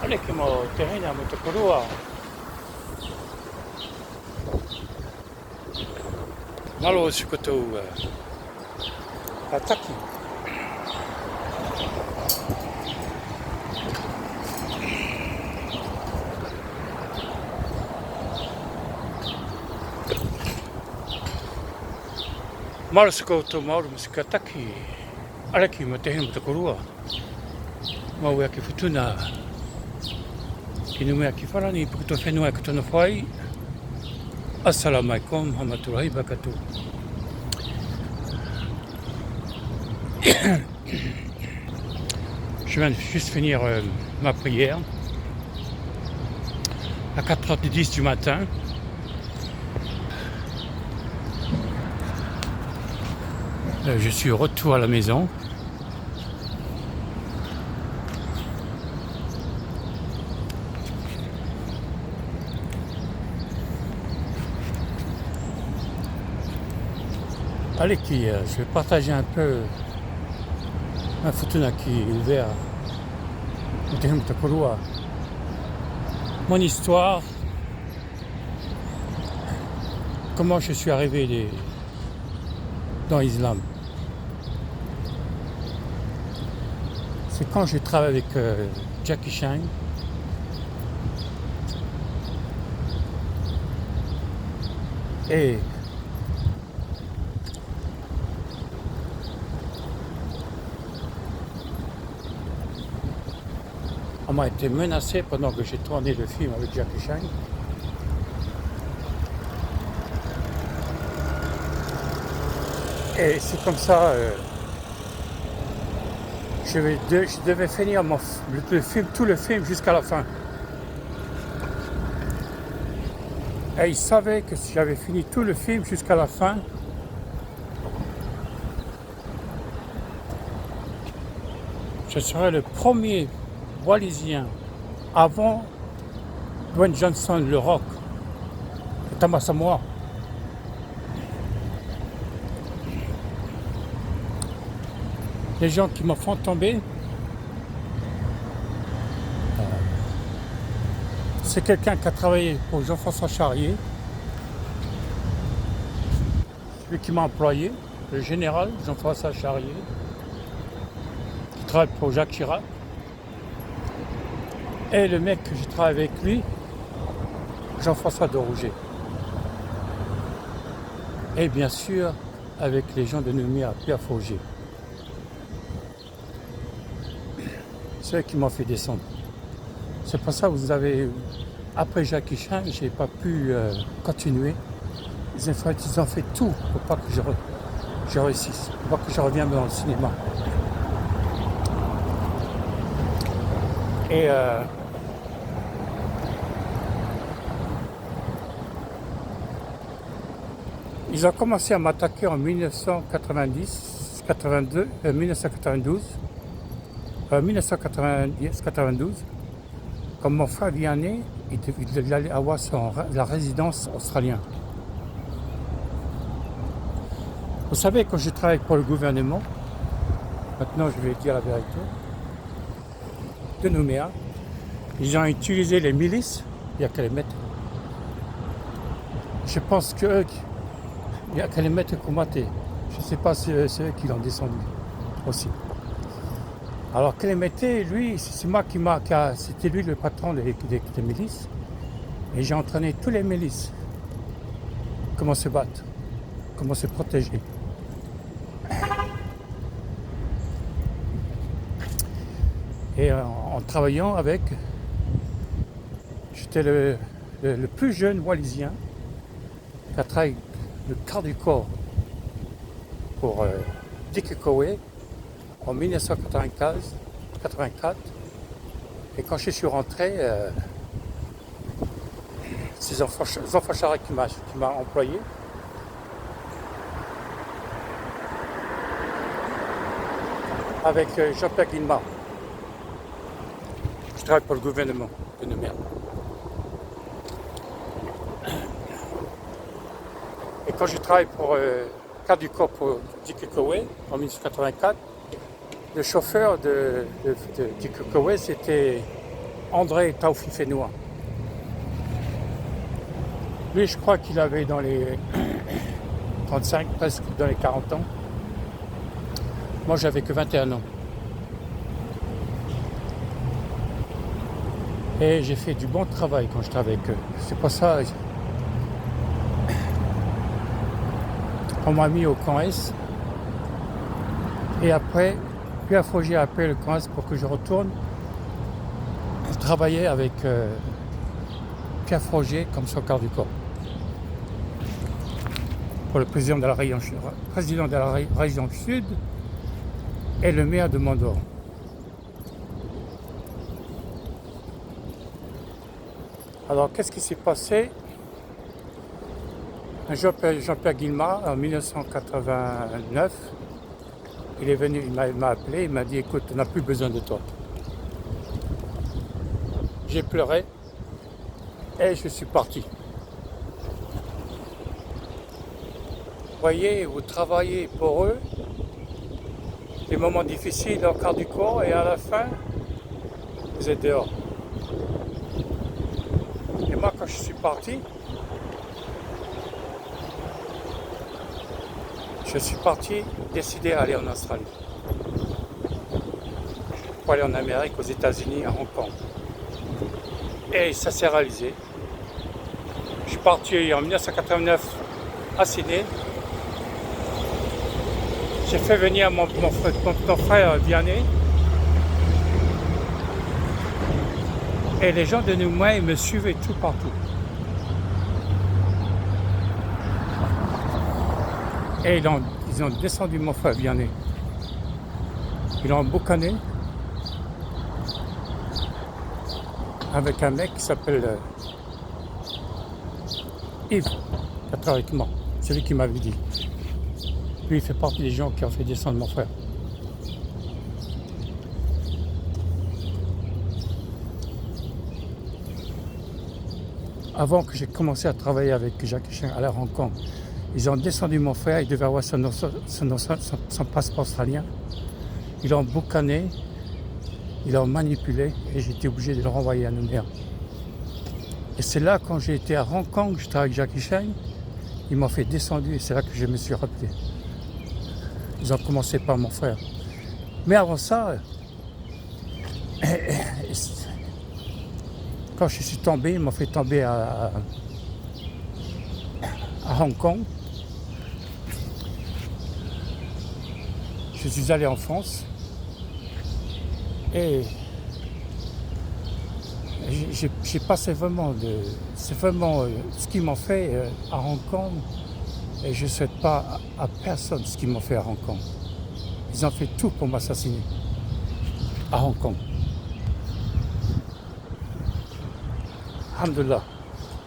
Alekimo tehina mutakurua malo shukoto ataki malo shukoto malo musikataki alekimo tehina mutakurua mau ya kifutuna kinume akifarani pukuto fenua kutono fai. Assalamu alaikum warahmatullahi wabarakatuh. Je viens de juste finir ma prière à 4h10 du matin. Je suis au retour à la maison. Allez, je vais partager un peu un futuna qui est ouvert mon histoire, comment je suis arrivé dans l'islam. C'est quand je travaille avec Jackie Chan. Et on m'a été menacé pendant que j'ai tourné le film avec Jackie Chan. Et c'est comme ça, je devais finir le film, tout le film jusqu'à la fin. Et ils savaient que si j'avais fini tout le film jusqu'à la fin, je serais le premier Wallisien avant Dwayne Johnson, le Rock, et Thomas Samoa. Les gens qui m'en font tomber, c'est quelqu'un qui a travaillé pour Jean-François Charrier, celui qui m'a employé, le général Jean-François Charrier, qui travaille pour Jacques Chirac. Et le mec que je travaille avec lui, Jean-François de Rouget. Et bien sûr, avec les gens de Nouméa, Pierre Faugier. C'est eux qui m'ont fait descendre. C'est pour ça que vous avez, après Jackie Chan, je n'ai pas pu continuer. Ils ont fait tout pour pas que je réussisse, pour pas que je revienne dans le cinéma. Et ils ont commencé à m'attaquer en 1992. Comme mon frère Vianney, il allait avoir la résidence australienne. Vous savez, quand je travaille pour le gouvernement, maintenant je vais dire la vérité, de Nouméa, ils ont utilisé les milices, il n'y a qu'à les mettre. Je pense qu'eux, il n'y a qu'à les mettre combattre. Je ne sais pas si c'est eux qui l'ont descendu aussi. Alors qu'elle les mettait, lui, c'est moi c'était lui le patron des milices. Et j'ai entraîné tous les milices. Comment se battre, comment se protéger. Et en travaillant avec, j'étais le plus jeune Wallisien qui a travaillé le quart du corps pour Dick Cowey en 1984. Et quand je suis rentré, c'est Jean-François Charest qui m'a employé. Avec Jean-Pierre Guillemard. Je travaille pour le gouvernement de Nouméa. Et quand je travaille pour quart du corps pour Dick Cowey en 1984, le chauffeur de Dick Cowey, c'était André Taoufifénois. Lui, je crois qu'il avait dans les 35, presque dans les 40 ans. Moi, j'avais que 21 ans. Et j'ai fait du bon travail quand j'étais avec eux. C'est pour ça on m'a mis au camp S. Et après, puis à Fogé a appelé le camp S pour que je retourne travailler avec Pierre Frogier comme son quart du corps. Pour le président de la région Sud et le maire de Mondor. Alors, qu'est-ce qui s'est passé? Jean-Pierre Guillemard, en 1989, il est venu, il m'a appelé, il m'a dit, écoute, on n'a plus besoin de toi. J'ai pleuré et je suis parti. Vous voyez, vous travaillez pour eux, les moments difficiles, leur quart du corps, et à la fin, vous êtes dehors. Et moi, quand je suis parti, décidé à aller en Australie. Pour aller en Amérique, aux États-Unis, à Hong Kong. Et ça s'est réalisé. Je suis parti en 1989 à Sydney. J'ai fait venir mon frère Vianney. Et les gens de Nouméa, ils me suivaient tout partout. Et ils ont descendu mon frère Vianney. Ils l'ont boucané avec un mec qui s'appelle Yves, qui a travaillé avec moi. C'est lui qui m'avait dit. Lui, il fait partie des gens qui ont fait descendre mon frère. Avant que j'ai commencé à travailler avec Jacques Hicheng à la Hong Kong, ils ont descendu mon frère, il devait avoir son passeport australien. Ils l'ont boucané, ils l'ont manipulé et j'ai été obligé de le renvoyer à Nouméa. Et c'est là, quand j'ai été à Hong Kong, j'étais avec Jacques Hicheng, ils m'ont fait descendre et c'est là que je me suis rappelé. Ils ont commencé par mon frère. Mais avant ça, quand je suis tombé, ils m'ont fait tomber à Hong Kong. Je suis allé en France et j'ai passé vraiment c'est vraiment ce qu'ils m'ont fait à Hong Kong, et je ne souhaite pas à personne ce qu'ils m'ont fait à Hong Kong. Ils ont fait tout pour m'assassiner à Hong Kong. Alhamdoulilah.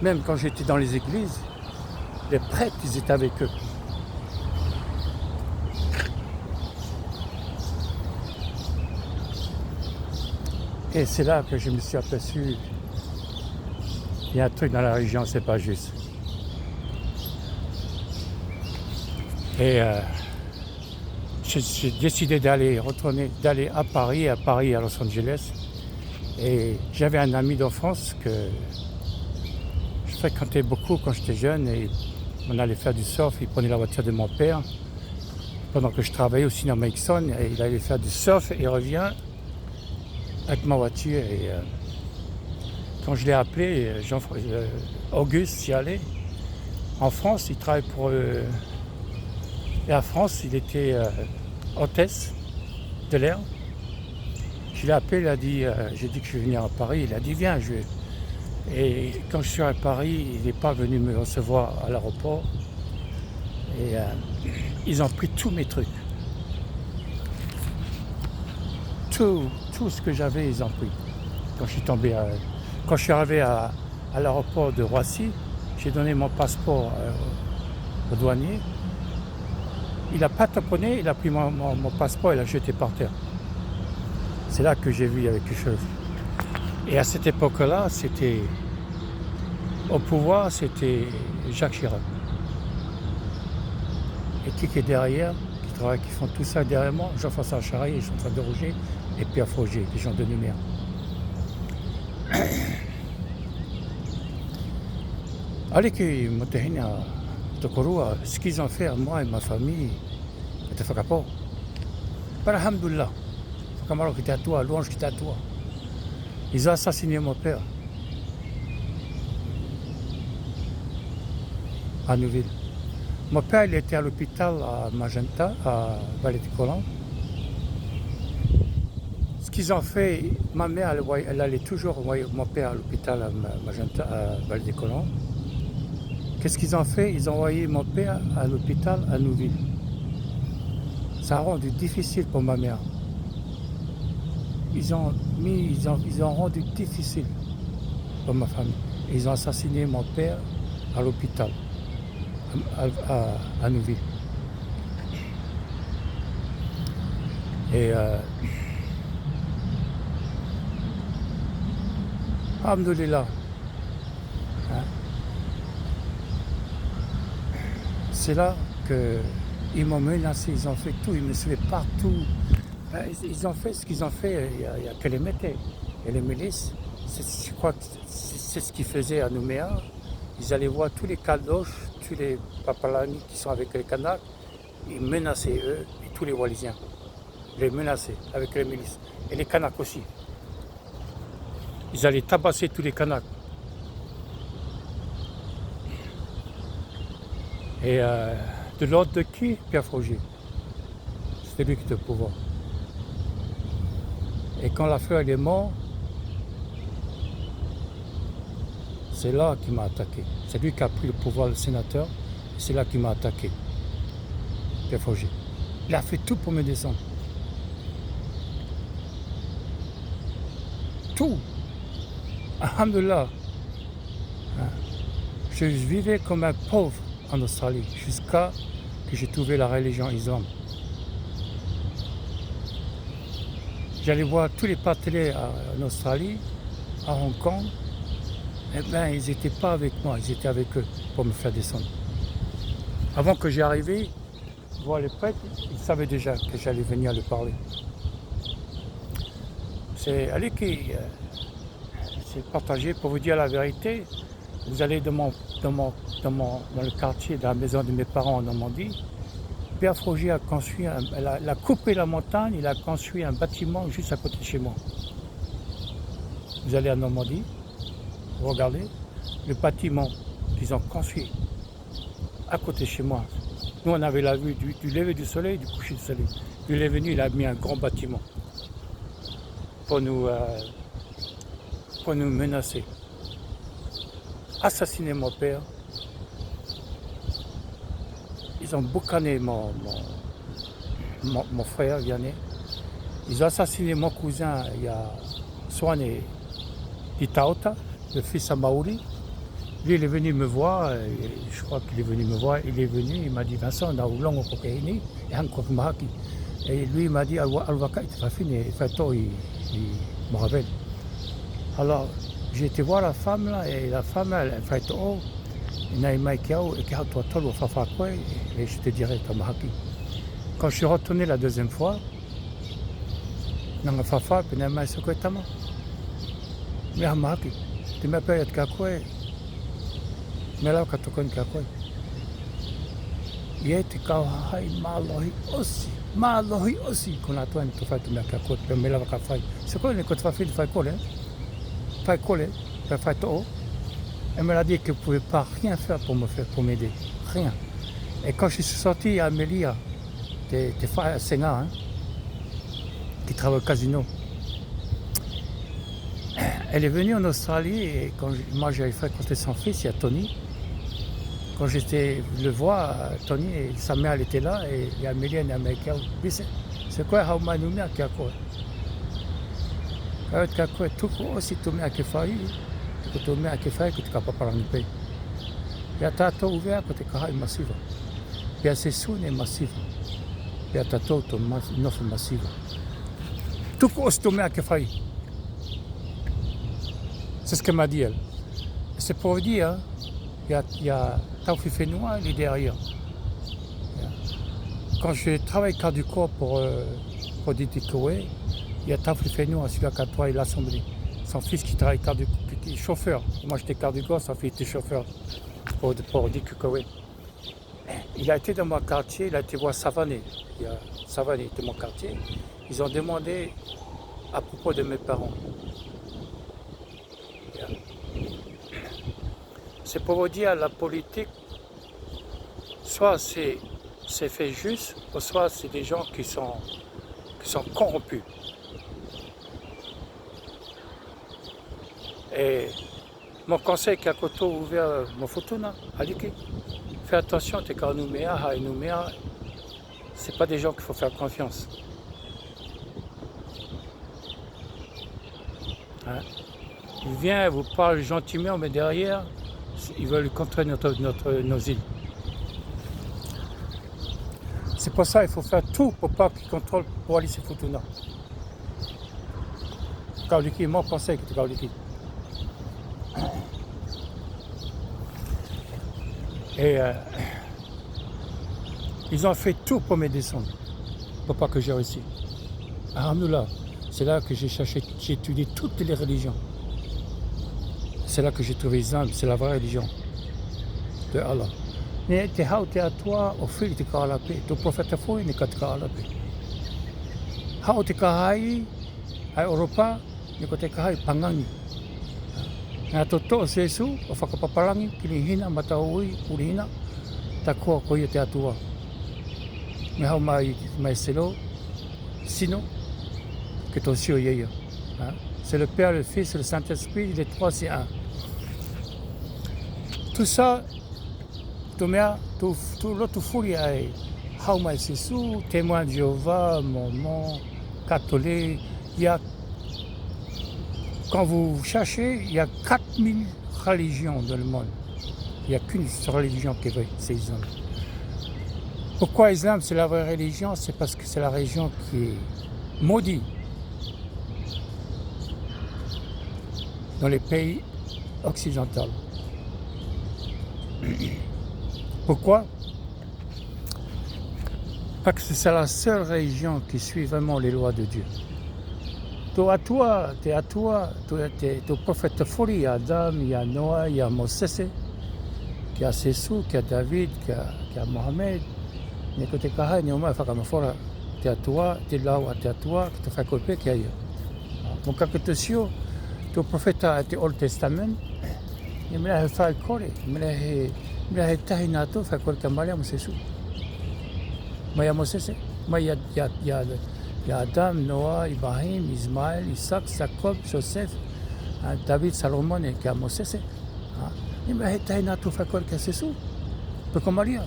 Même quand j'étais dans les églises, les prêtres, ils étaient avec eux. Et c'est là que je me suis aperçu, il y a un truc dans la région, c'est pas juste. Et j'ai décidé d'aller à Paris à Los Angeles. Et j'avais un ami d'enfance que je fréquentais beaucoup quand j'étais jeune, et on allait faire du surf, il prenait la voiture de mon père pendant que je travaillais au cinéma Ixon, et il allait faire du surf et il revient avec ma voiture. Et quand je l'ai appelé, Auguste y allait. En France, il travaille pour Air France, il était hôtesse de l'air. Je l'ai appelé, il a dit, j'ai dit que je vais venir à Paris, il a dit viens, je vais. Et quand je suis à Paris, il n'est pas venu me recevoir à l'aéroport. Et ils ont pris tous mes trucs. Tout ce que j'avais, ils ont pris. Quand je suis arrivé à l'aéroport de Roissy, j'ai donné mon passeport au douanier. Il n'a pas tamponné, il a pris mon passeport et l'a jeté par terre. C'est là que j'ai vu avec quelque chose. Et à cette époque-là, c'était au pouvoir, c'était Jacques Chirac. Et qui est derrière, qui font tout ça derrière moi, Jean-François Charest, Jean-François de Roger et Pierre Frogier, les gens de Nouméa. Allez que Montehina, Tokorua, ce qu'ils ont fait à moi et ma famille, c'était fait rapport. Par alhamdoulilah, Kamaro qui était à toi, louange qui était à toi. Ils ont assassiné mon père à Neuville. Mon père, il était à l'hôpital à Magenta, à Vallée-de-Colomb. Ce qu'ils ont fait, ma mère, elle allait toujours envoyer mon père à l'hôpital à Magenta, à Vallée-de-Colomb. Qu'est-ce qu'ils ont fait? Ils ont envoyé mon père à l'hôpital à Neuville. Ça a rendu difficile pour ma mère. Ils ont rendu difficile pour ma famille. Ils ont assassiné mon père à l'hôpital à Neuville. Et alhamdoulilah. Hein? C'est là qu'ils m'ont menacé, ils ont fait tout, ils me suivaient partout. Ils ont fait ce qu'ils ont fait, il y a que les métais et les milices. Je crois que c'est ce qu'ils faisaient à Nouméa. Ils allaient voir tous les Caldoches, tous les Papalani qui sont avec les Kanaks. Ils menaçaient eux et tous les Wallisiens. Ils les menaçaient avec les milices. Et les Kanaks aussi. Ils allaient tabasser tous les Kanaks. Et de l'ordre de qui? Pierre Frogier. C'était lui qui était au pouvoir. Et quand la fleur est mort, c'est là qu'il m'a attaqué. C'est lui qui a pris le pouvoir, le sénateur, et c'est là qu'il m'a attaqué. Pierre Frogier. Il a fait tout pour me descendre. Tout. Alhamdoulilah. Je vivais comme un pauvre en Australie, jusqu'à que j'ai trouvé la religion islam. J'allais voir tous les partenaires en Australie, à Hong Kong. Eh bien, ils n'étaient pas avec moi, ils étaient avec eux pour me faire descendre. Avant que j'y arrive, voir les prêtres, ils savaient déjà que j'allais venir leur parler. C'est allez c'est partagé pour vous dire la vérité. Vous allez dans le quartier de la maison de mes parents en Normandie. Pierre Frogier a construit, il a coupé la montagne, il a construit un bâtiment juste à côté de chez moi. Vous allez en Normandie, vous regardez le bâtiment qu'ils ont construit à côté de chez moi. Nous, on avait la vue du lever du soleil, du coucher du soleil. Il est venu, il a mis un grand bâtiment pour nous menacer. Assassiner mon père. Ils ont boucané mon frère Vianney. Ils ont assassiné mon cousin, il y a Swane Itaota, le fils à Maori. Lui, il est venu me voir, je crois qu'il est venu me voir, il est venu, il m'a dit Vincent, on a eu long cocaïne, et encore Mahaki. Et lui, il m'a dit Alwaka, il va finir, il me rappelle. Alors, j'ai été voir la femme là, et la femme, elle fait oh, et je te dirais, quand je suis retourné la deuxième fois, dans Fafa, puis je suis dit, mais Mahaki, tu m'appelles Kakwe, mais là, quand tu connais Kakwe, il était Kawai Malohi aussi, qu'on a toi, tu fais tout le Kakwe, mais là, c'est quoi les côtes de faire coller? Faire coller, faire tout. Elle me l'a dit qu'elle ne pouvait pas rien faire pour m'aider. Rien. Et quand je suis sorti à Amélia, des frères à Senga, hein, qui travaillent au casino, elle est venue en Australie et quand moi j'avais fréquenté son fils, il y a Tony. Quand j'étais le voir, Tony, et sa mère elle était là et Amélia est américaine. C'est quoi Haumanoumia qui a quoi? Tout aussi tombé à Kefari. Que tu mets à Kefari que tu n'as pas parlé de paix. Il y a tato ouvert que tu es massive. Il y a ces sous est massive. Il y a tato une offre massive. Tout aussi tombé à Kefari. C'est ce qu'elle m'a dit elle. C'est pour vous dire, il y a Taufi Fenoua, il est derrière. Quand je travaille quart du corps pour Diti Koé, il y a Taufi Fenoua, celui qui a toi et l'Assemblée. son fils qui travaille qui est chauffeur. Moi j'étais cardigan, son fils était chauffeur pour dire que oui. Il a été dans mon quartier, il a été voir Savané. Savané était mon quartier. Ils ont demandé à propos de mes parents. C'est pour vous dire, la politique, soit c'est fait juste, ou soit c'est des gens qui sont corrompus. Et mon conseil qu'à côté ouvert mon photo là, Aliki, fais attention, t'es qu'à Nouméa, c'est pas des gens qu'il faut faire confiance. Hein? Ils viennent, vous parlent gentiment, mais derrière, ils veulent contrôler nos îles. C'est pour ça qu'il faut faire tout pour pas qu'ils contrôlent pour aller ces photos là. Kaoliki, mon conseil que tu Kaoliki. Et ils ont fait tout pour me descendre, pour pas que j'ai réussi. Alhamdoulilah, c'est là que j'ai cherché, j'ai étudié toutes les religions. C'est là que j'ai trouvé l'islam, c'est la vraie religion de Allah. Mais tu es à toi, au fil de la paix. Ton prophète a fait, il n'est qu'à la paix. Tu es à Europa, il n'est qu'à Pangani. Nga toto sesu o whakapaparangi ki ni hina mataui urina ta koa koia te atua. Me hau mai selo sino que ton sio yeia. C'est le Père, le Fils, le Saint-Esprit, les trois c'est un. Tout ça, tout l'autre folie est hau mai sesu, témoin de Jéhovah, mormon, catholique, il y a. Quand vous cherchez, il y a 4000 religions dans le monde. Il n'y a qu'une religion qui est vraie, c'est l'islam. Pourquoi l'islam c'est la vraie religion? C'est parce que c'est la religion qui est maudite dans les pays occidentaux. Pourquoi? Parce que c'est la seule religion qui suit vraiment les lois de Dieu. T'es à toi, ton prophète folie, il y a Adam, il y a Noah, il y a Moses, il y a Sessou, il y a David, il y a Mohamed. Mais quand t'es carré, t'es à toi, t'es là où t'es à toi, que tu fais colper qu'il y a eu. Donc quand tu es ton prophète a été Old Testament, il me l'a fait coller, il me l'a fait nato, fait coller comme Maria Moses. Mais il y a Moses, mais il y a Adam, Noah, Ibrahim, Ismaël, Isaac, Jacob, Joseph, David, Salomon et Moses. Il m'a été nato, fait coller comme Jésus, peu comme Maria.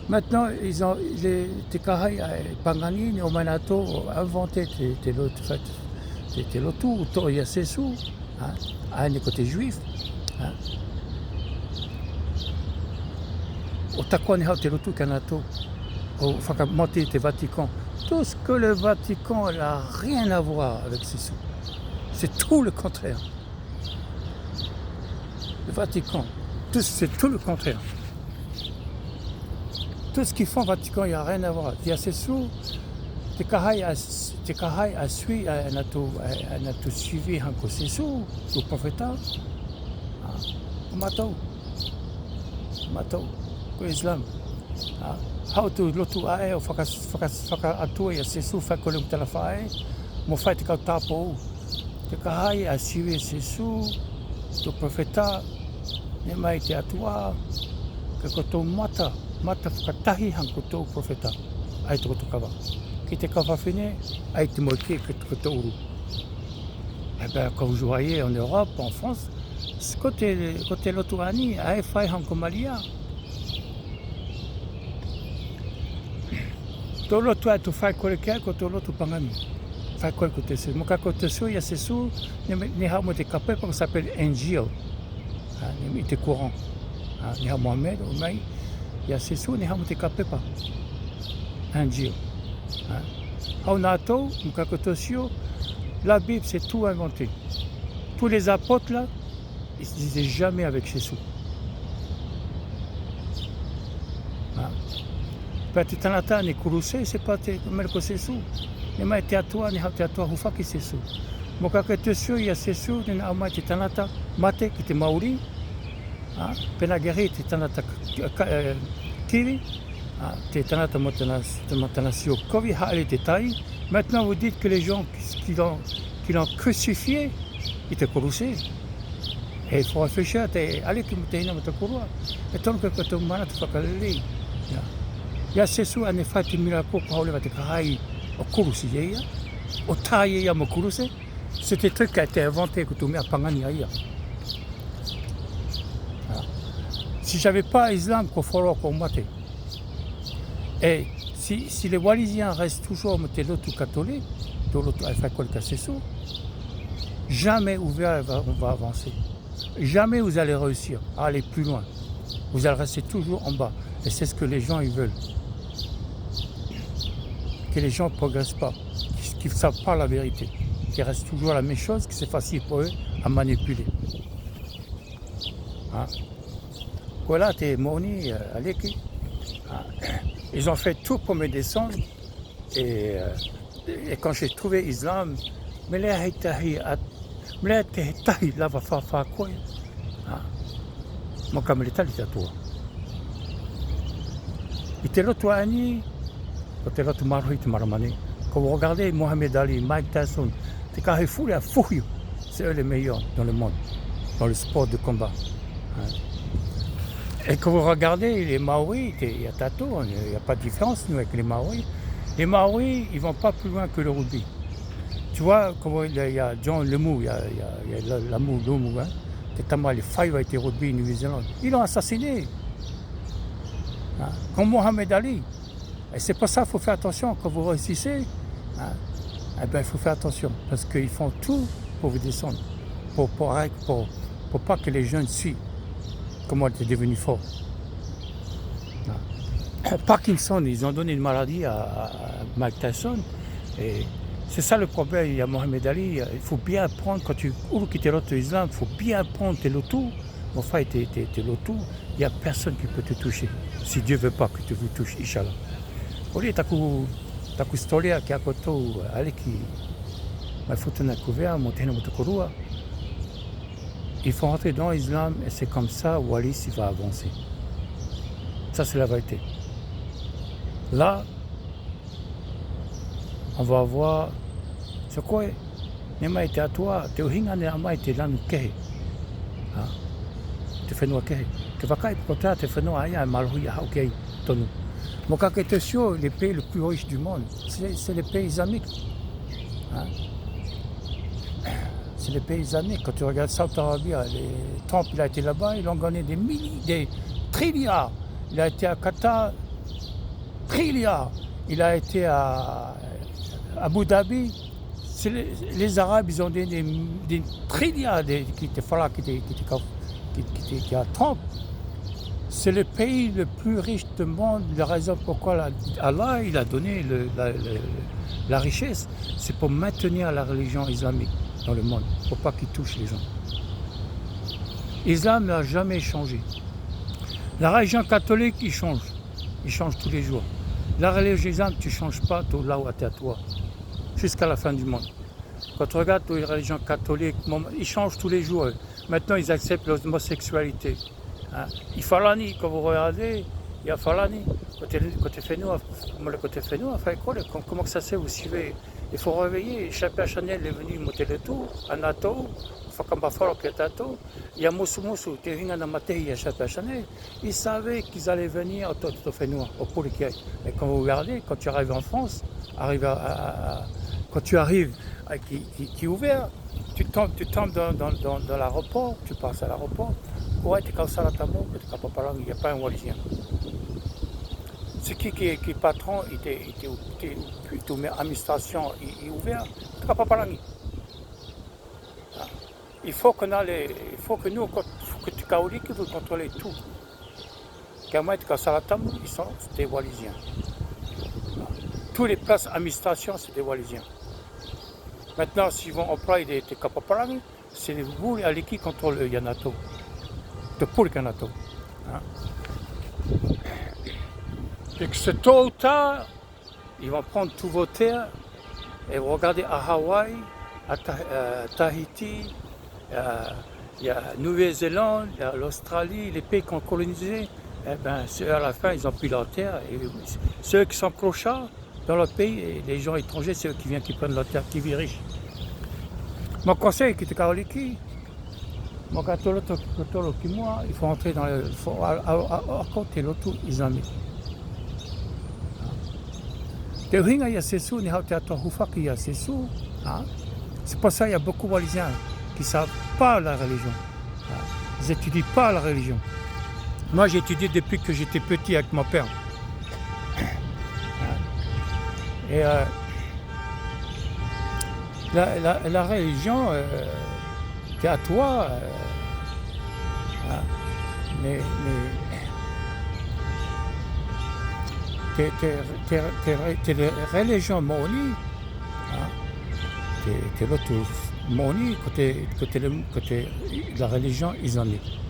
Maintenant, ils ont les Tekahai, Pangani, Neomanato, inventé l'auto, il y a Sessou, à un côté juif. Au Takwan, il y a l'auto Kanato, au Fakamonté, le Vatican. Tout ce que le Vatican n'a rien à voir avec Sessou. C'est tout le contraire. Le Vatican, c'est tout le contraire. Tout ce qu'ils font au Vatican, il n'y a rien à voir. Il y a Sessou, Tekahai a suivi, a tout suivi Hanko Sessou, le prophète. Matau, l'islam. How to lotu ae o whaka atua i a Sessou, whakole mtala whae, mo whai te kau tāpou. Tekahai a suivi Sessou, le prophète, ne mai te atua, ka kotou mata whakatahi hang kotou profeta, ai te kotou kawa. Ki te kawa whene, ai te moike ki te kotou uru. Eh bien, quand vous voyez en Europe, en France, côté l'autoani, ai whai hang komalia. Tō lotu ai tu whai kore kia, ko tō lotu pangani. Whai kore ko te su. Mo ka ko te su, ia se su, ne hao mo te kapepa, ko s'appelle Angel. Il était courant. Ni ha Mohamed, au mai, il y a Sessou, ni ha mo te kapepa. Angel. Hao nato, mukakotosio, la Bible c'est tout inventé. Tous les apôtres là, ils ne se disaient jamais avec Sessou. Peut-être que tu es kuruse, c'est pas comme Sessou. Mais te atua, ni ha te atua hufaki Sessou. Mon kaketesio, il y a ces sous, il y a un tanata, mate, qui était maori, penagari, qui était tanata kiri, qui était tanata motanasio kovi, haale te tai. Maintenant, vous dites que les gens qui l'ont crucifié, ils étaient corusés. Et il faut réfléchir, allez, qui m'étaient dans votre courroie. Et tant que tu m'as dit, il y a ces sous, en effet, tu m'as dit, pour le matériel, au corusé, au taille, au corusé. C'était un truc qui a été inventé, que tu mets à Pangani ailleurs. Si j'avais pas l'islam, qu'il faut leur combattre. Et si les Wallisiens restent toujours l'autre catholique, jamais ouvert on va avancer. Jamais vous allez réussir à aller plus loin. Vous allez rester toujours en bas. Et c'est ce que les gens ils veulent. Que les gens ne progressent pas, qu'ils ne savent pas la vérité, qu'ils restent toujours la même chose, que c'est facile pour eux à manipuler. Voilà, t'es moni, Aleki. Ils ont fait tout pour me descendre. Et quand j'ai trouvé l'islam, mais là, là, va faire quoi? Mon camélétal, il est à toi. Il était là, toi, Annie. Il était là, tu m'as dit, tu m'as ramené. Quand vous regardez Mohamed Ali, Mike Tyson, t'es carré fou, à fouille. C'est eux les meilleurs dans le monde, dans le sport de combat. Et quand vous regardez les Maoris, il y a Tato, il n'y a pas de différence nous avec les Maoris. Les Maoris, ils ne vont pas plus loin que le rugby. Tu vois, il y a John Lemou, il y a Lamou, hein. Notamment les Five a été rugby en Nouvelle-Zélande. Ils l'ont assassiné. Comme Mohamed Ali. Et c'est pour ça qu'il faut faire attention quand vous réussissez. Eh bien, il faut faire attention parce qu'ils font tout pour vous descendre, pour pas que les jeunes suivent comment tu es devenu fort. Parkinson, ils ont donné une maladie à Mike Tyson. Et c'est ça le problème. Il y a Mohamed Ali. Il faut bien prendre, quand tu ouvres quitter l'autre islam, il faut bien prendre tes lotos. Mon frère, tes lotos, il n'y a personne qui peut te toucher. Si Dieu ne veut pas que tu vous touches, Inch'Allah. Oli, taku historia qui a côté Aleki, ma faute n'a couvert, mon ténèbre de Koroua. Il faut rentrer dans l'islam et c'est comme ça Wallis il va avancer. Ça, c'est la vérité. Là, on va voir ce quoi Nema était à toi, te hinga Nema était là nous kehe. Te fais nous kehe. Te vas quand te fais nous aya malhui à ok tonu. Mon kaketesio, les pays les plus riches du monde, c'est les pays islamiques. C'est les pays islamiques. Quand tu regardes Saudi Arabia, Trump il a été là-bas, ils ont gagné des trilliards. Il a été à Qatar, trilliards. Il a été à Abu Dhabi. Les Arabes, ils ont donné des trilliards qui a Trump. C'est le pays le plus riche du monde. La raison pourquoi Allah il a donné la richesse, c'est pour maintenir la religion islamique dans le monde, pour pas qu'il touche les gens. L'islam n'a jamais changé. La religion catholique, il change tous les jours. La religion islamique, tu ne changes pas là où tu es à toi, jusqu'à la fin du monde. Quand tu regardes les religions catholiques, ils changent tous les jours. Maintenant, ils acceptent l'homosexualité. Il falani, quand vous regardez, il y a falani. Côté Fénois, comment ça se fait, vous suivez? Il faut réveiller. Chapé Chanel est venu monter le tour, Anato, Fakambafaro Pietato, il y a Moussoumoussou, Teringa Namate, il y a Chapé Chanel. Ils savaient qu'ils allaient venir au Fénois, au Poliquet. Et quand vous regardez, quand tu arrives en France, quand tu arrives, qui est ouvert, tu tombes dans l'aéroport, tu passes à l'aéroport. Ouais, tu es comme ça là, il n'y a pas un Wallisien. C'est qui est patron, il est administration, il est ouvert, tu pas parler. Il faut que nous, que tu caoliques, que vous contrôlez tout. Quand ils sont des Wallisiens. Toutes les places administration, c'est des Wallisiens. Maintenant, s'ils vont employer des capaparani, c'est vous, à qui contrôle le Yanato. De pour le Yanato. Et que c'est tôt ou tard, ils vont prendre tous vos terres et vous regardez à Hawaï, Tahiti, il y a Nouvelle-Zélande, il y a l'Australie, les pays qui ont colonisé, eh ben, à la fin, ils ont pris leur terre. Et ceux qui sont clochards dans leur pays, et les gens étrangers, c'est eux qui viennent, qui prennent leur terre, qui vivent riches. Mon conseil, qui est catholique, mon catholique, il faut entrer dans le. Il faut raconter l'autre islamique. Te hinga ya sesu, ni hao te ato hufaki ya sesu. C'est pour ça qu'il y a beaucoup de Wallisiens qui ne savent pas la religion. Ils n'étudient pas la religion. Moi, j'ai étudié depuis que j'étais petit avec mon père. Et la religion, c'est à toi. Mais tes religions monies, t'es l'autre moni côté la religion islamique.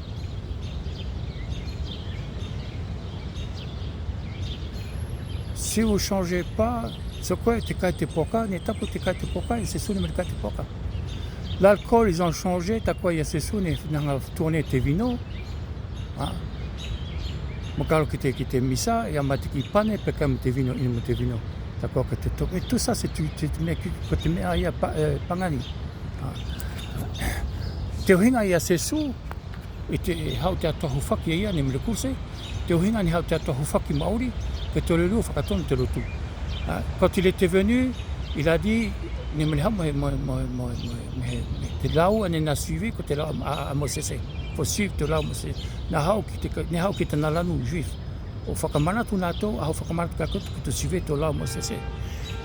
Si vous ne changez pas, c'est quoi te kate poka, n'est pas pour te kate poka, et c'est sous le kate poka. L'alcool, ils ont changé, t'as quoi, il y a ces sous, ils ont tourné tes vinos. Mon qui t'est mis ça, et on m'a dit qu'il panne, parce qu'il tes vinos, il tes vinos. D'accord, et tout ça, c'est tu mets à Pangani. Te hinga ia se sous, et te hau te atoa hufaki ia, ni me kurse, te hinga ni hau te atoa hufaki maori, que te le loup, fakaton te lotu. Quand il était venu, il a dit, ni me hau, te lau, ane na suivi, que te lau à Mosese. Faut suivre te lau Mosese. Na hau ki te nalanu juif. O whakamanatu nātou, au whakamanatu kakotu ki te suive te lau Mosese.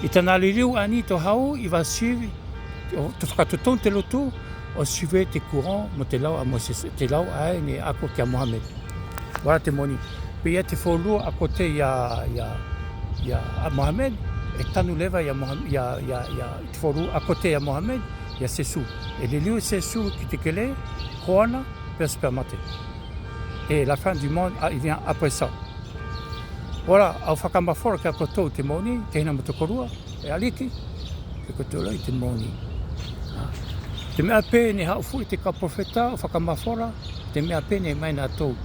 I te naliriu ani te hau, il va suivre, te whakatoton te lotu, on suivait tes courants, te lau à Mosese, te lau à ni à côté à Mohamed. Voilà tes moni. Puis il y a tes follow à côté, il y a Mohamed, et Tanou Leva, il y a follow à côté à Mohamed, il y a Sessou. Et les lieux Sessou qui te kellent, Juana, Perspermate. Et la fin du monde, il vient après ça. Voilà, au whakamafora kia kotou te moni, te hina matokorua, e aliki, ke kotou lai te moni. Te mea pē ne hau fui te ka profeta, o whakamafora, te mea pē ne mai nā tau.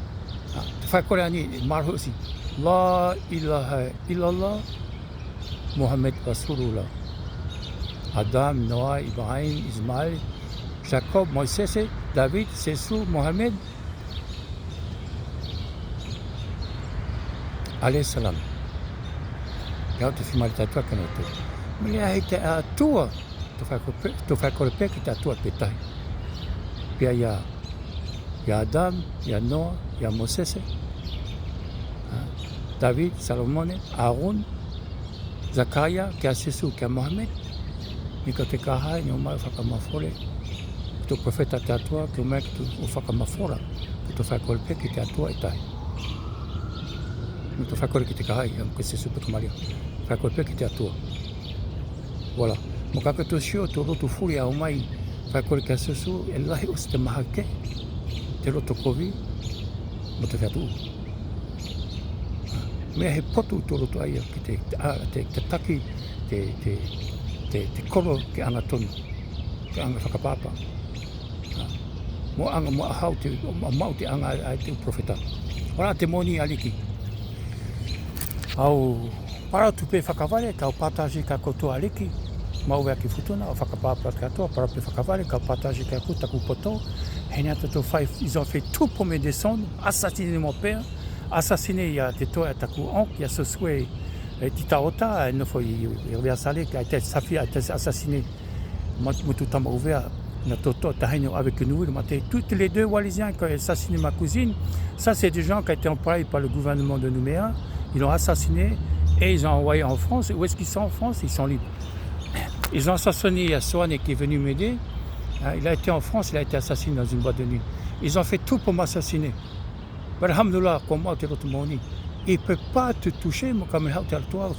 Te whai kore ani, marhusi, La ilaha illallah, Muhammad Rasulullah. Adam, Noah, Ibrahim, Ismail, Jacob, Moïse, David, Sessou, Mohamed, alayhi salam. Kau te whimari tatua kana tu. Mea hei te atua, te whai kore pē ki te atua pētahi. Pia ia Adam, ia Noah, ia Moses, David, Salomone, Aaron, Zakaria, kia Sessou, kia Mohamed. Nika te kahai, ni o mai whakamafore. Ki te profeta te atua, ki o mai ki te whakamafora. Ki te whai kore pē ki te atua e tahi. Nous te fais que tu cailles, que c'est ce que tu m'as dit. Fais que tu atua. Voilà. Mon cacato chio, tu l'autre fouille à Omai. Fais que tu as sous, et là, il s'est marqué. Tu l'autre covid, mais tu fais tout. Mais il pas tout l'autre aïe, qui te taki, te kolo, qui en a ton, qui en a fait papa. Moi, how to, mauti en a été profeta. Voilà, témoigner à l'équipe. Au para tupe whakaware, ka partage ka kotoa aliki, mau ki futuna, o whakapapa katoa, para pe whakaware, ka partage ka kutaku poto, ils ont fait tout pour me descendre, assassiner mon père, assassiner il y a des toits à taku onk, il y a ce souhait, Tita Ota, il revient à Salé, sa fille a été assassinée, moi tout le temps ouvert, avec nous, toutes les deux Wallisiens qui ont assassiné ma cousine, ça c'est des gens qui ont été employés par le gouvernement de Nouméa. Ils l'ont assassiné et ils l'ont envoyé en France. Où est-ce qu'ils sont en France? Ils sont libres. Ils ont assassiné Yassouane qui est venu m'aider. Il a été en France, il a été assassiné dans une boîte de nuit. Ils ont fait tout pour m'assassiner. Alhamdoulilah, comme moi, tu es il ne peut pas te toucher, comme toi,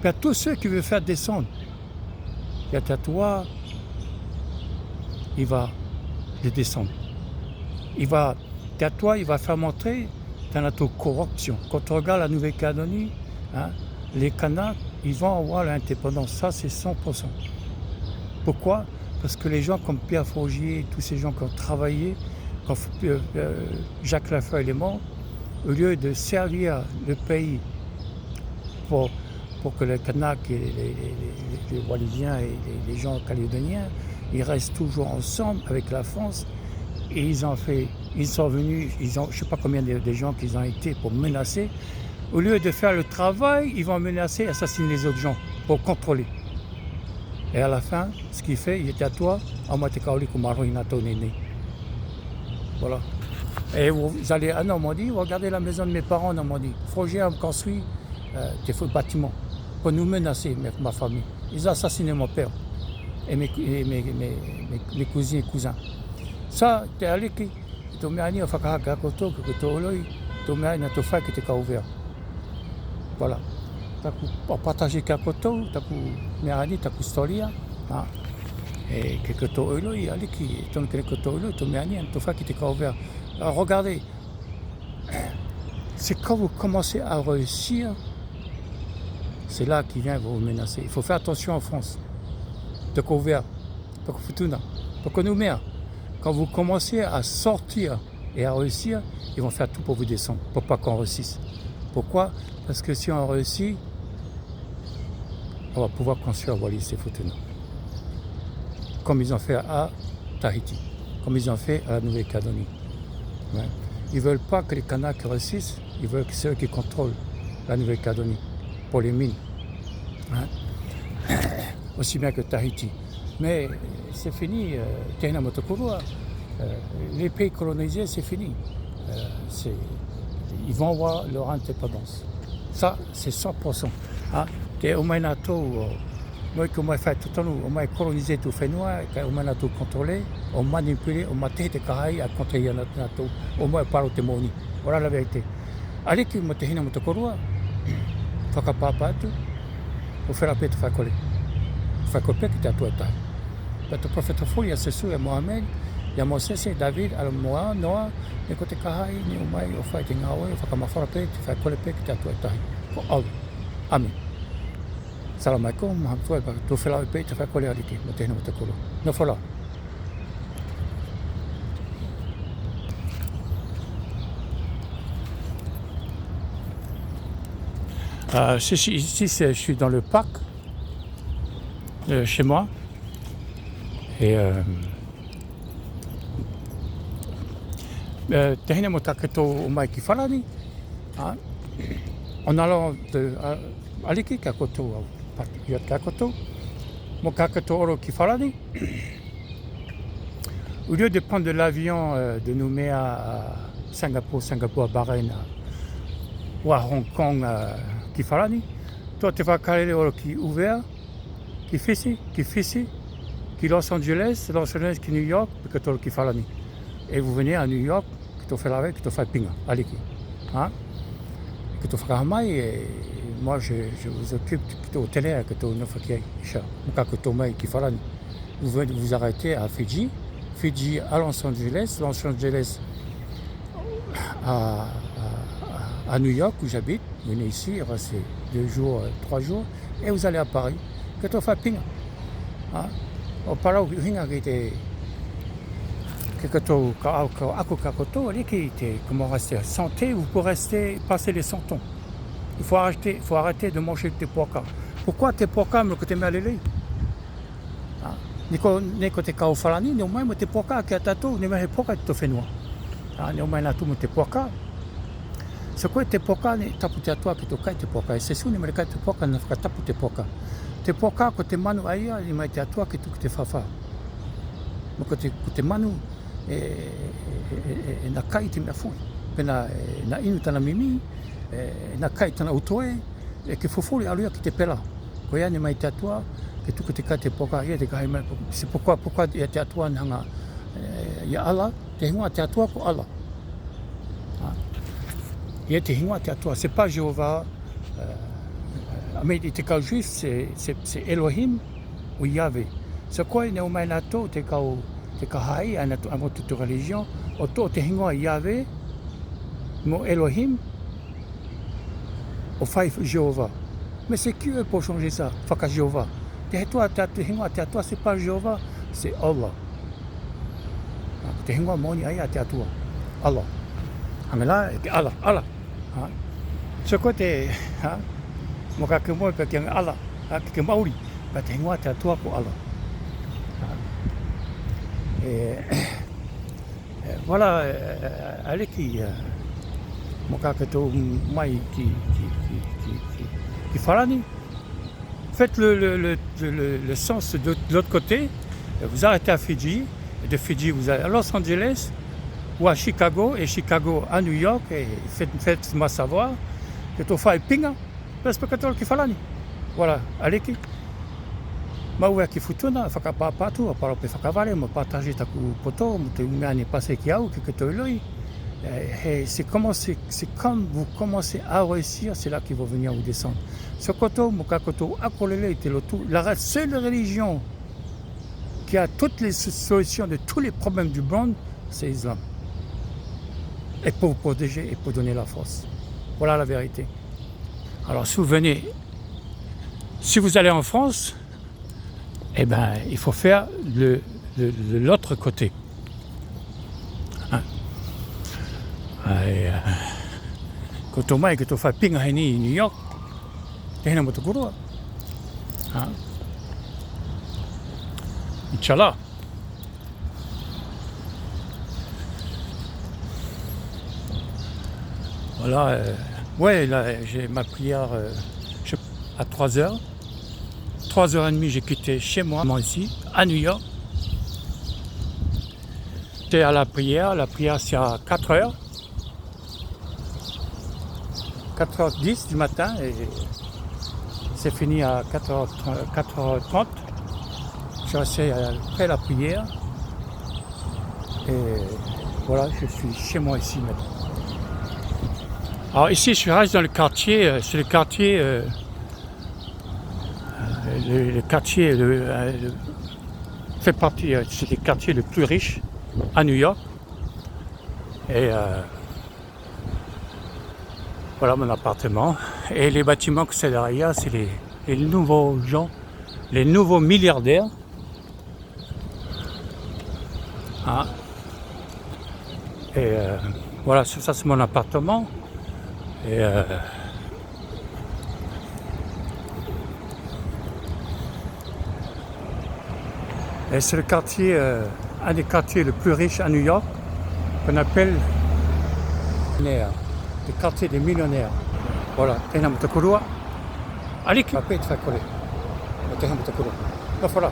puis à tous ceux qui veulent faire descendre, il y a toi, il va les descendre. Il va faire montrer dans la corruption. Quand on regarde la Nouvelle-Calédonie, les Kanaks, ils vont avoir l'indépendance. Ça, c'est 100%. Pourquoi? Parce que les gens comme Pierre Faugier, tous ces gens qui ont travaillé, quand Jacques Lafleur est mort, au lieu de servir le pays pour, pour que les Kanaks et les Wallisiens et les gens calédoniens, ils restent toujours ensemble avec la France. Et ils sont venus, je ne sais pas combien de gens qu'ils ont été pour menacer. Au lieu de faire le travail, ils vont menacer, assassiner les autres gens pour contrôler. Et à la fin, ce qu'il fait, il était à toi, voilà. Et vous allez à Normandie, vous regardez la maison de mes parents en Normandie. Faugier a construit des faux bâtiments pour nous menacer, ma famille. Ils ont assassiné mon père et mes cousins et cousins. Ça, t'es allé qui? Tu m'as dit, que tu as ouvert. Voilà. Pour partager quelque chose, tu as dit, tu as historia. Et quelque chose, il y a qui, tu as quelque chose, tu as dit, tu as ouvert. Alors regardez, c'est quand vous commencez à réussir, c'est là qu'il vient vous menacer. Il faut faire attention en France. De couvert, pour que nous mères. Quand vous commencez à sortir et à réussir, ils vont faire tout pour vous descendre, pour pas qu'on réussisse. Pourquoi? Parce que si on réussit, on va pouvoir construire Wallis et Futuna. Comme ils ont fait à Tahiti, comme ils ont fait à la Nouvelle-Calédonie. Ouais. Ils ne veulent pas que les Kanaks réussissent, ils veulent que c'est eux qui contrôlent la Nouvelle-Calédonie pour les mines. Hein? Aussi bien que Tahiti. Mais c'est fini, les pays colonisés, c'est fini. Ils vont avoir leur indépendance. Ça, c'est 100%. Au Mainato, moi, comme on fait tout le temps, on m'a colonisé tout fait noir, on m'a tout contrôlé, on m'a manipulé, on m'a tête carré à contrôler NATO, on m'a parlé au témoigné. Voilà la vérité. Allez, que moi, t'es une motocorua, faut qu'à pas tout, faut faire la paix, faut faire coller. Faut faire coller, qui t'a tout état. Le prophète Fouli, il y a Sessou, il y a Mohamed, il y a Moses, David, Al-Moa, Noah, mais côté Kahai, ni Oumai, au fait, il y a Ngawe, il faut qu'à ma faire la paix, tu fais coller, qui t'a tout état. Pour Allah. Amen. Salam alaikum, tu fais la paix, tu fais coller à l'équipe, tu es une motocorua. Ne voilà. Ici, je suis dans le parc, chez moi. Et en allant à l'équipe Kakoto, mon Kakoto Oro Kifalani, au lieu de prendre de l'avion de Nouméa à Singapour à Bahreïn ou à Hong Kong Kifalani, toi tu vas caler l'Oro qui ouvert, qui fait ici, qui Los Angeles, qui New York, qui Falani. Et vous venez à New York, qui te fait la veille, qui te fait pinga, à l'équipe. Hein? Qui te fait Hamaï, et moi je vous occupe, qui te hôtelier, qui te neuf qui est, qui Falani. Vous arrêtez à Fidji à Los Angeles à New York où j'habite. Vous venez ici, restez 2 jours, 3 jours, et vous allez à Paris, qui te fait pinga. Hein? Au parau hinga qui était comment rester santé, vous pouvez passer les 100 ans. Il faut arrêter de manger tes pokas. Pourquoi tes pokas me côté malélé? Ne côté kao falani, ne mai tes pokas qui atato, ne mai pokas to fait noir. Ne mai na tu tes pokas. Ce quoi tes pokas ne taputi à toi qui to kai tes pokas. C'est sûr ne me kai tes pokas ne fa taputi tes pokas. Te poka ko te manu aia i mai te atua ki tuku te whawha. Mo ko te manu na kai te mea fui. Pena na inu tana mimi, na kai tana utoe, ke fufuri aluia ki te pela. Ko ia ni mai te atua, ke tuku te kai te poka, ia te kai mai. C'est pourquoi ia te atua nanga ia ala, te hingoa te atua ko ala. Ia te hingoa te atua, c'est pas Jéhovah. Mais te kau juif, c'est Elohim ou Yahvé. C'est quoi ne mai nato te kau hai à toute religion, auto te hingoa Yahvé, mo Elohim, au faif Jéhovah. Mais c'est qui eux pour changer ça? Faka Jéhovah. Te toi, c'est pas Jéhovah, c'est Allah. Allah. Mais là, Allah. Ce côté, mon gars que moi, parce que Allah, que Maori, t'es à toi pour Allah. Et voilà, allez qui, mon gars que toi, moi, qui falani. Faites le sens de l'autre côté, vous arrêtez à Fidji, et de Fidji vous allez à Los Angeles ou à Chicago, et Chicago à New York, et faites-moi savoir que tu fais pinga, parce que tu fais falani. Voilà, allez qui. Maoué qui futuna, faka pas partout, à part le faka vale, me partager ta poto, me te m'année passée qui a ou que tu l'œil. Et c'est comme vous commencez à réussir, c'est là qu'ils vont venir vous descendre. Ce koto, Mokakoto, Akolele était la seule religion qui a toutes les solutions de tous les problèmes du monde, c'est l'islam. Et pour vous protéger et pour donner la force. Voilà la vérité. Alors si vous venez, si vous allez en France, eh ben, il faut faire l'autre côté. Quand on m'a dit que tu fais ping à New York, tu es un peu de Inch'Allah. Voilà, ouais, là j'ai ma prière à 3h. 3h30, j'ai quitté chez moi ici, à New York. J'étais à la prière c'est à 4h. 4h10 du matin et c'est fini à 4h30. Je suis resté après la prière et voilà, je suis chez moi ici maintenant. Alors ici, je reste dans le quartier, c'est le quartier, fait partie, c'est le quartier le plus riche à New York et voilà mon appartement. Et les bâtiments que c'est derrière, c'est les nouveaux gens, les nouveaux milliardaires. Et voilà, ça c'est mon appartement. Et c'est le quartier, un des quartiers les plus riches à New York, qu'on appelle le quartier des millionnaires. Voilà, tena mutakurua. Allez, qui va pas être collé. Tena mutakurua. Donc voilà.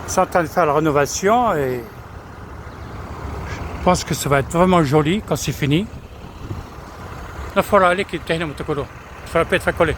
Ils sont en train de faire la rénovation et je pense que ça va être vraiment joli quand c'est fini. Il faut aller qui est un peu de couleur. Il faut la paix de faire coller.